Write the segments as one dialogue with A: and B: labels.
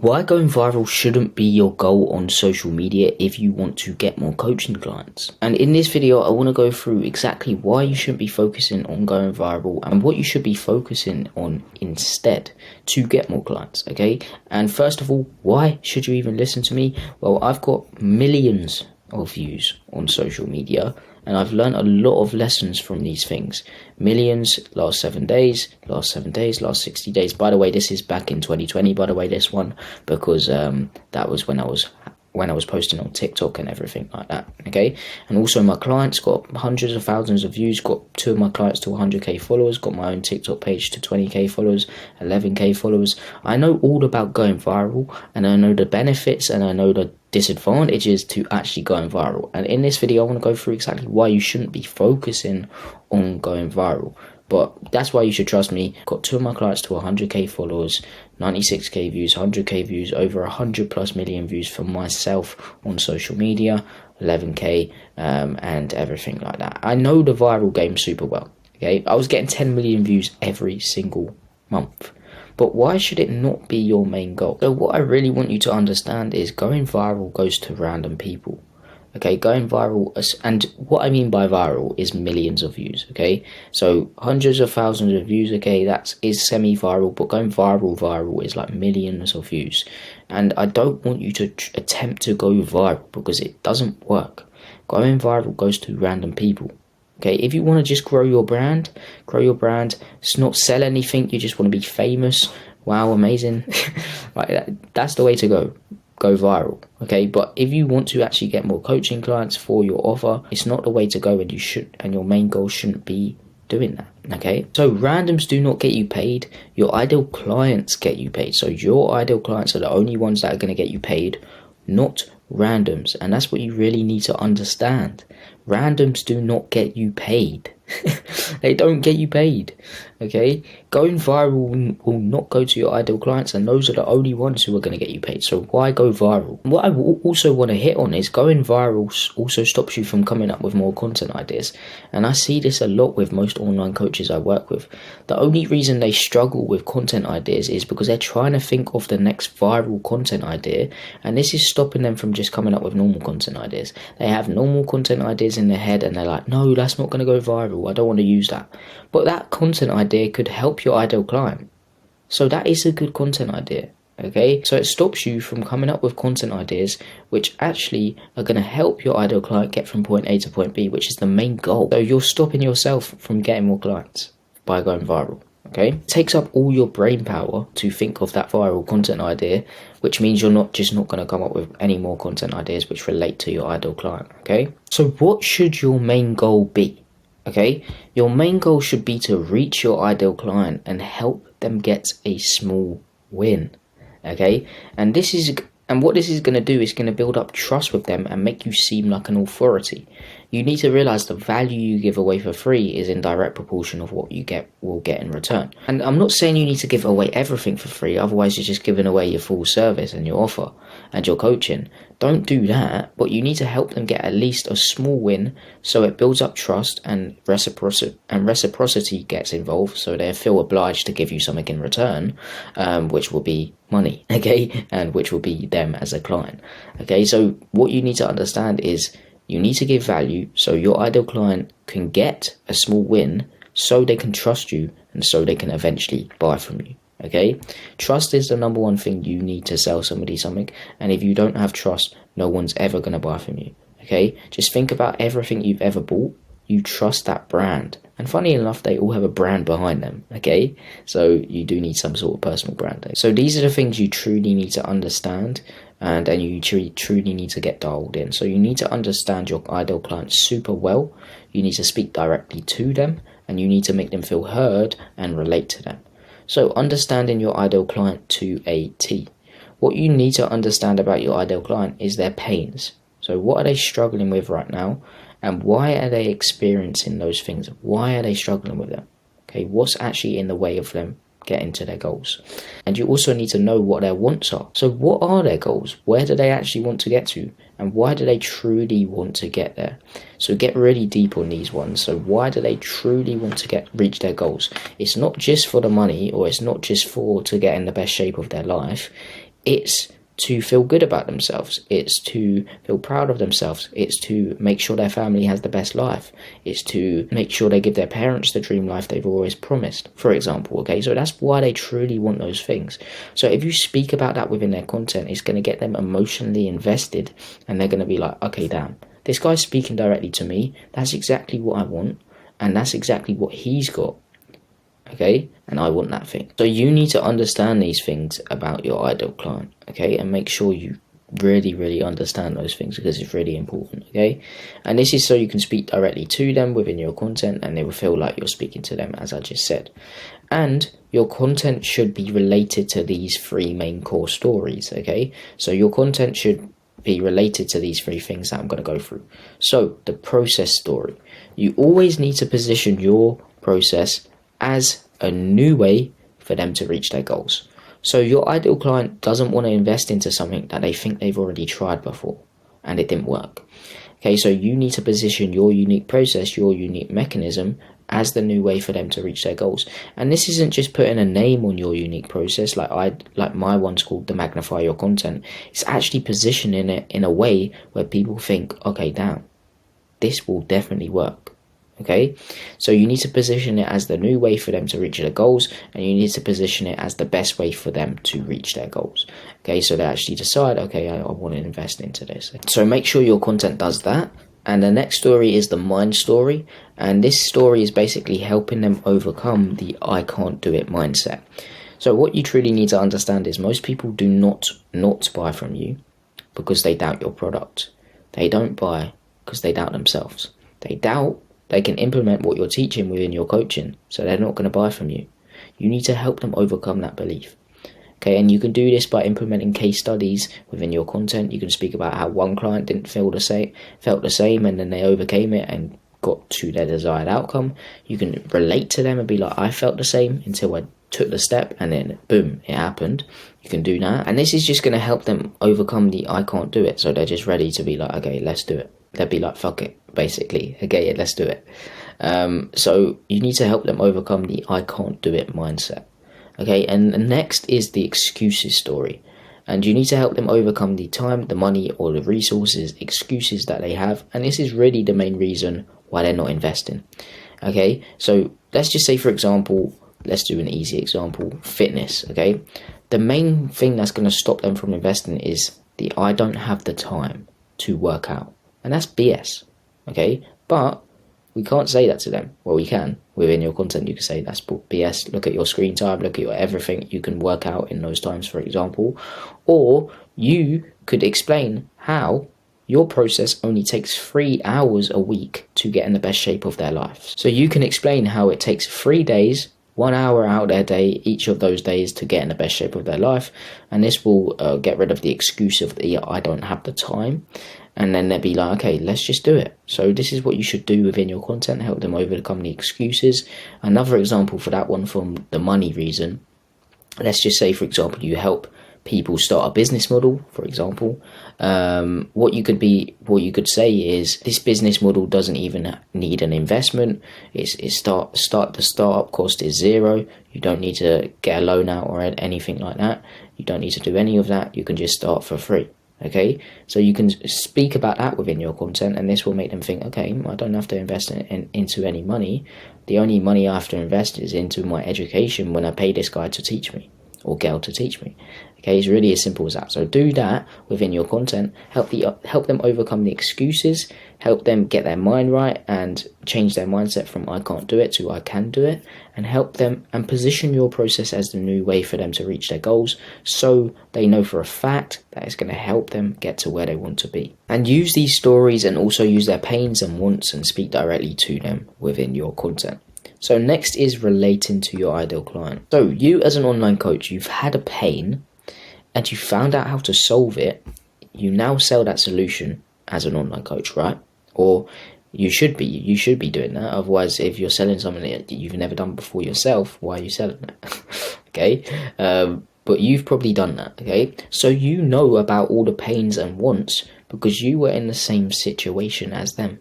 A: Why going viral shouldn't be your goal on social media if you want to get more coaching clients. And in this video, I want to go through exactly why you shouldn't be focusing on going viral and what you should be focusing on instead to get more clients, okay? And first of all, why should you even listen to me? Well, I've got millions of views on social media, and I've learned a lot of lessons from these things. Millions last 7 days, last 60 days. By the way, this is back in 2020, by the way, this one, because that was when I was posting on TikTok and everything like that, okay? And also my clients got hundreds of thousands of views, got two of my clients to 100k followers, got my own TikTok page to 20k followers, 11k followers. I know all about going viral, and I know the benefits, and I know the disadvantages to actually going viral. And in this video, I want to go through exactly why you shouldn't be focusing on going viral. But that's why you should trust me. Got two of my clients to 100k followers, 96k views, 100k views, over 100 plus million views for myself on social media, 11k and everything like that. I know the viral game super well, okay? I was getting 10 million views every single month. But why should it not be your main goal? So what I really want you to understand is going viral goes to random people. Okay, going viral, and what I mean by viral is millions of views, okay? So hundreds of thousands of views, okay, that is semi-viral, but going viral is like millions of views. And I don't want you to attempt to go viral because it doesn't work. Going viral goes to random people. Okay, if you want to just grow your brand, it's not sell anything, you just want to be famous, wow, amazing, right, that's the way to go viral, okay? But if you want to actually get more coaching clients for your offer, it's not the way to go, and your main goal shouldn't be doing that, okay? So randoms do not get you paid, your ideal clients get you paid. So your ideal clients are the only ones that are going to get you paid, not randoms. And that's what you really need to understand. Randoms do not get you paid. They don't get you paid, okay? Going viral will not go to your ideal clients, and those are the only ones who are going to get you paid. So why go viral? What I also want to hit on is going viral also stops you from coming up with more content ideas. And I see this a lot with most online coaches I work with. The only reason they struggle with content ideas is because they're trying to think of the next viral content idea, and this is stopping them from just coming up with normal content ideas. They have normal content ideas in their head, and they're like, no, that's not going to go viral, I don't want to use that. But that content idea could help your ideal client. So that is a good content idea, okay? So it stops you from coming up with content ideas which actually are going to help your ideal client get from point A to point B, which is the main goal. So you're stopping yourself from getting more clients by going viral, okay? It takes up all your brain power to think of that viral content idea, which means you're not going to come up with any more content ideas which relate to your ideal client, okay? So what should your main goal be? Okay, your main goal should be to reach your ideal client and help them get a small win. Okay, and what this is going to do is going to build up trust with them and make you seem like an authority. You need to realize the value you give away for free is in direct proportion of what you will get in return. And I'm not saying you need to give away everything for free, otherwise you're just giving away your full service and your offer and your coaching. Don't do that, but you need to help them get at least a small win so it builds up trust, and reciprocity gets involved, so they feel obliged to give you something in return, which will be money, okay, and which will be them as a client, okay? So what you need to understand is you need to give value so your ideal client can get a small win so they can trust you and so they can eventually buy from you, okay? Trust is the number one thing you need to sell somebody something, and if you don't have trust, no one's ever going to buy from you, okay? Just think about everything you've ever bought. You trust that brand, and funny enough, they all have a brand behind them, okay? So you do need some sort of personal branding. So these are the things you truly need to understand, and you truly need to get dialed in. So you need to understand your ideal client super well. You need to speak directly to them, and you need to make them feel heard and relate to them. So understanding your ideal client to a T. What you need to understand about your ideal client is their pains. So what are they struggling with right now? And why are they experiencing those things? Why are they struggling with them? Okay, what's actually in the way of them getting to their goals? And you also need to know what their wants are. So what are their goals? Where do they actually want to get to? And why do they truly want to get there? So get really deep on these ones. So why do they truly want to reach their goals? It's not just for the money, or it's not just to get in the best shape of their life. It's to feel good about themselves. It's to feel proud of themselves. It's to make sure their family has the best life. It's to make sure they give their parents the dream life they've always promised, for example. Okay, so that's why they truly want those things. So if you speak about that within their content, it's going to get them emotionally invested, and they're going to be like, okay, damn, this guy's speaking directly to me. That's exactly what I want, and that's exactly what he's got. Okay, and I want that thing. So you need to understand these things about your ideal client, okay, and make sure you really understand those things, because it's really important. Okay, and this is so you can speak directly to them within your content, and they will feel like you're speaking to them, as I just said. And your content should be related to these 3 main core stories. Okay, so your content should be related to these 3 things that I'm going to go through. So the process story, you always need to position your process as a new way for them to reach their goals. So your ideal client doesn't want to invest into something that they think they've already tried before and it didn't work. Okay, so you need to position your unique process, your unique mechanism, as the new way for them to reach their goals. And this isn't just putting a name on your unique process like my one's called the Magnify Your Content. It's actually positioning it in a way where people think, okay, damn, this will definitely work. Okay, so you need to position it as the new way for them to reach their goals, and you need to position it as the best way for them to reach their goals. Okay, so they actually decide, okay, I want to invest into this. So make sure your content does that. And the next story is the mind story, and this story is basically helping them overcome the I can't do it mindset. So what you truly need to understand is most people do not buy from you because they doubt your product. They don't buy because they doubt themselves. They doubt they can implement what you're teaching within your coaching, so they're not going to buy from you. You need to help them overcome that belief. Okay, and you can do this by implementing case studies within your content. You can speak about how one client didn't felt the same, and then they overcame it and got to their desired outcome. You can relate to them and be like, I felt the same until I took the step, and then boom, it happened. You can do that, and this is just going to help them overcome the I can't do it. So they're just ready to be like, okay, let's do it. They'll be like, fuck it, basically. Okay, let's do it. So you need to help them overcome the I can't do it mindset. Okay, and next is the excuses story. And you need to help them overcome the time, the money, or the resources, excuses that they have. And this is really the main reason why they're not investing. Okay, so let's just say, for example, let's do an easy example, fitness. Okay, the main thing that's going to stop them from investing is the I don't have the time to work out. And that's BS, okay? But we can't say that to them. Well, we can. Within your content, you can say that's BS. Look at your screen time. Look at your everything you can work out in those times, for example. Or you could explain how your process only takes 3 hours a week to get in the best shape of their life. So you can explain how it takes 3 days, 1 hour out of their day, each of those days, to get in the best shape of their life. And this will get rid of the excuse of the I don't have the time. And then they'll be like, okay, let's just do it. So this is what you should do within your content, help them overcome the excuses. Another example for that one, from the money reason, let's just say, for example, you help people start a business model, for example. What you could say is, this business model doesn't even need an investment. The startup cost is 0. You don't need to get a loan out or anything like that. You don't need to do any of that. You can just start for free. Okay, so you can speak about that within your content, and this will make them think, okay, I don't have to invest into any money. The only money I have to invest is into my education when I pay this guy to teach me, or girl to teach me. Okay, it's really as simple as that. So do that within your content, help them overcome the excuses, help them get their mind right and change their mindset from I can't do it to I can do it, and help them and position your process as the new way for them to reach their goals, so they know for a fact that it's going to help them get to where they want to be. And use these stories, and also use their pains and wants, and speak directly to them within your content. So next is relating to your ideal client. So you, as an online coach, you've had a pain and you found out how to solve it. You now sell that solution as an online coach, right? Or you should be doing that. Otherwise, if you're selling something that you've never done before yourself, why are you selling it? Okay, but you've probably done that. Okay, so you know about all the pains and wants because you were in the same situation as them.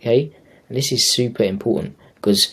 A: Okay, and this is super important because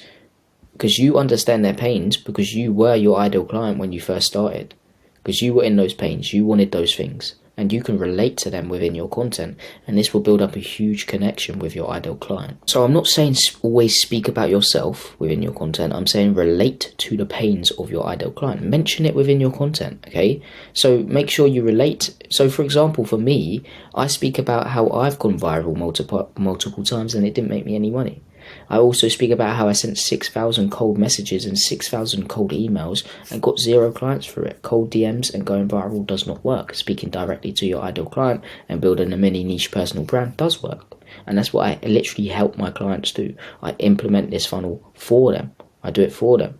A: you understand their pains, because you were your ideal client when you first started. because you were in those pains, you wanted those things, and you can relate to them within your content, and this will build up a huge connection with your ideal client. So I'm not saying always speak about yourself within your content. I'm saying relate to the pains of your ideal client. Mention it within your content, okay? So make sure you relate. So for example, for me, I speak about how I've gone viral multiple times and it didn't make me any money. I also speak about how I sent 6,000 cold messages and 6,000 cold emails and got 0 clients for it. Cold DMs and going viral does not work. Speaking directly to your ideal client and building a mini niche personal brand does work. And that's what I literally help my clients do. I implement this funnel for them. I do it for them.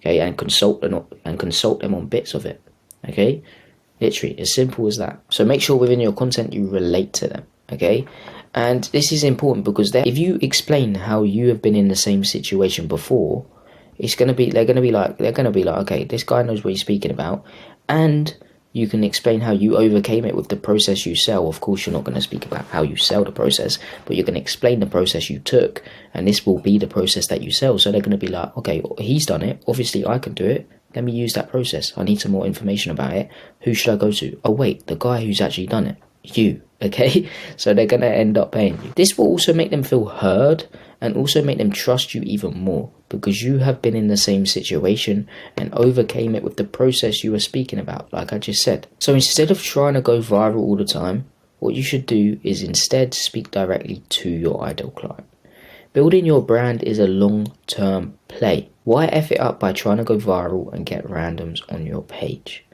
A: Okay, and consult them on bits of it. Okay? Literally, as simple as that. So make sure within your content you relate to them. Okay? And this is important because if you explain how you have been in the same situation before, they're gonna be like, okay, this guy knows what he's speaking about, and you can explain how you overcame it with the process you sell. Of course, you're not going to speak about how you sell the process, but you're going to explain the process you took, and this will be the process that you sell. So they're going to be like, okay, he's done it. Obviously, I can do it. Let me use that process. I need some more information about it. Who should I go to? Oh, wait, the guy who's actually done it. You. Okay, so they're going to end up paying you. This will also make them feel heard and also make them trust you even more because you have been in the same situation and overcame it with the process you were speaking about, like I just said. So instead of trying to go viral all the time, what you should do is instead speak directly to your ideal client. Building your brand is a long-term play. Why F it up by trying to go viral and get randoms on your page?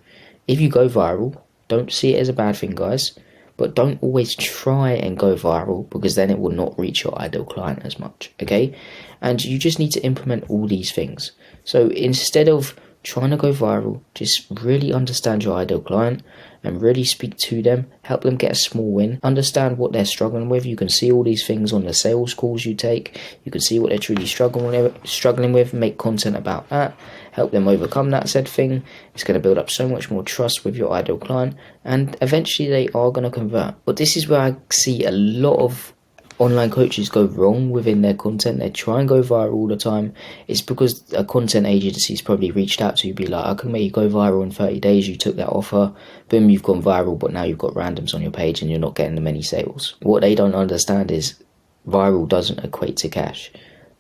A: If you go viral, don't see it as a bad thing, guys. But don't always try and go viral because then it will not reach your ideal client as much, okay? And you just need to implement all these things. So instead of trying to go viral, just really understand your ideal client and really speak to them, help them get a small win, understand what they're struggling with. You can see all these things on the sales calls you take. You can see what they're truly struggling with, make content about that, help them overcome that said thing. It's going to build up so much more trust with your ideal client, and eventually they are going to convert. But this is where I see a lot of online coaches go wrong within their content. They try and go viral all the time. It's because a content agency's probably reached out to you, be like, I can make you go viral in 30 days. You took that offer, boom, you've gone viral, but now you've got randoms on your page and you're not getting the many sales. What they don't understand is viral doesn't equate to cash.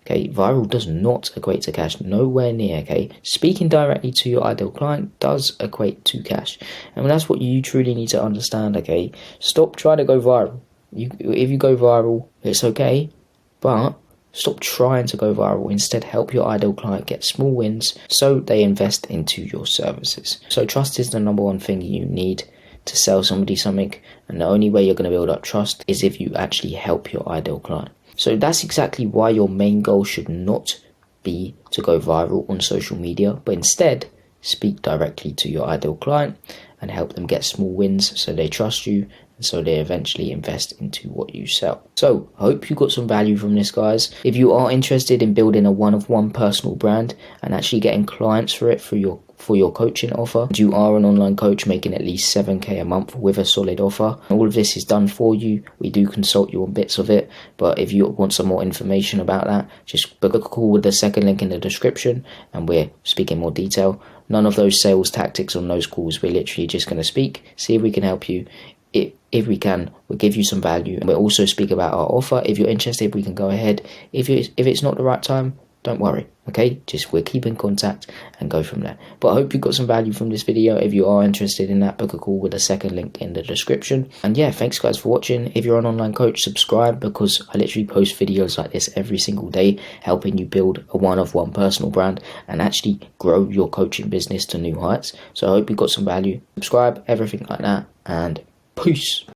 A: Okay, viral does not equate to cash, nowhere near, okay? Speaking directly to your ideal client does equate to cash. And that's what you truly need to understand, okay? Stop trying to go viral. If you go viral, it's okay, but stop trying to go viral. Instead, help your ideal client get small wins so they invest into your services. So trust is the number one thing you need to sell somebody something, and the only way you're going to build up trust is if you actually help your ideal client. So that's exactly why your main goal should not be to go viral on social media, but instead speak directly to your ideal client and help them get small wins so they trust you, and so they eventually invest into what you sell. So I hope you got some value from this, guys. If you are interested in building a one-of-one personal brand and actually getting clients for it for your coaching offer, and you are an online coach making at least 7k a month with a solid offer, all of this is done for you. We do consult you on bits of it, but if you want some more information about that, just book a call with the second link in the description and we're speaking more detail. None of those sales tactics on those calls. We're literally just going to speak, see if we can help you. If we can, we'll give you some value, and we'll also speak about our offer. If you're interested, we can go ahead. If it's not the right time, don't worry, okay? Just we'll keep in contact and go from there. But I hope you got some value from this video. If you are interested in that, book a call with the second link in the description. And yeah, thanks guys for watching. If you're an online coach, subscribe, because I literally post videos like this every single day, helping you build a one-of-one personal brand and actually grow your coaching business to new heights. So I hope you got some value. Subscribe, everything like that, and peace.